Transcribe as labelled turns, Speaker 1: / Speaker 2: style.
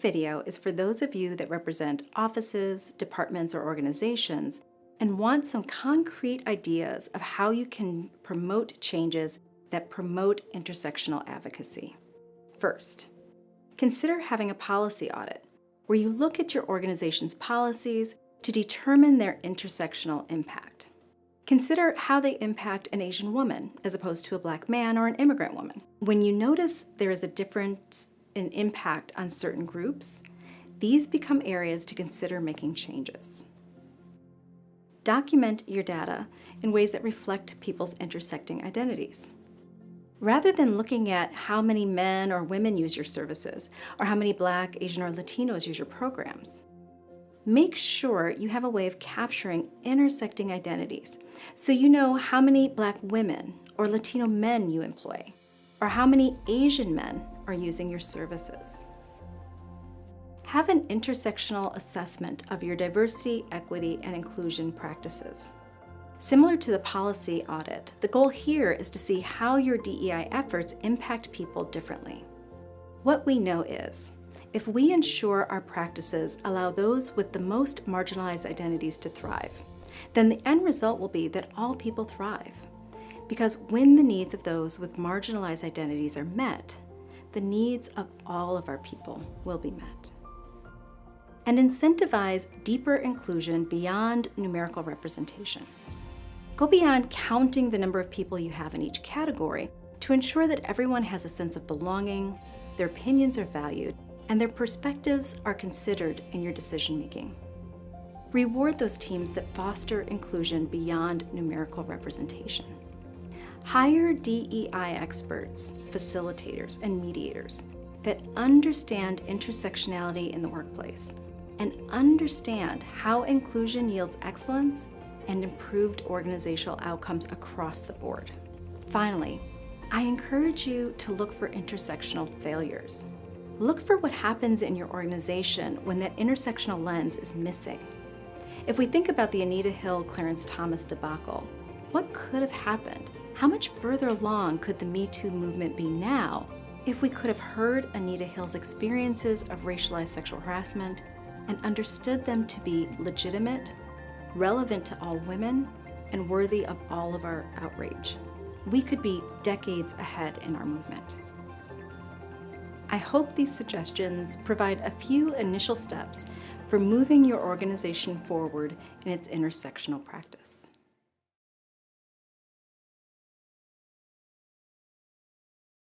Speaker 1: video is for those of you that represent offices, departments, or organizations and want some concrete ideas of how you can promote changes that promote intersectional advocacy. First, consider having a policy audit where you look at your organization's policies to determine their intersectional impact. Consider how they impact an Asian woman as opposed to a Black man or an immigrant woman. When you notice there is a difference in impact on certain groups, these become areas to consider making changes. Document your data in ways that reflect people's intersecting identities. Rather than looking at how many men or women use your services, or how many Black, Asian, or Latinos use your programs, make sure you have a way of capturing intersecting identities so you know how many Black women or Latino men you employ, or how many Asian men are using your services. Have an intersectional assessment of your diversity, equity, and inclusion practices. Similar to the policy audit, the goal here is to see how your DEI efforts impact people differently. What we know is, if we ensure our practices allow those with the most marginalized identities to thrive, then the end result will be that all people thrive. Because when the needs of those with marginalized identities are met, the needs of all of our people will be met. And incentivize deeper inclusion beyond numerical representation. Go beyond counting the number of people you have in each category to ensure that everyone has a sense of belonging, their opinions are valued, and their perspectives are considered in your decision-making. Reward those teams that foster inclusion beyond numerical representation. Hire DEI experts, facilitators, and mediators that understand intersectionality in the workplace and understand how inclusion yields excellence and improved organizational outcomes across the board. Finally, I encourage you to look for intersectional failures. Look for what happens in your organization when that intersectional lens is missing. If we think about the Anita Hill, Clarence Thomas debacle, what could have happened? How much further along could the Me Too movement be now if we could have heard Anita Hill's experiences of racialized sexual harassment and understood them to be legitimate, relevant to all women, and worthy of all of our outrage? We could be decades ahead in our movement. I hope these suggestions provide a few initial steps for moving your organization forward in its intersectional practice.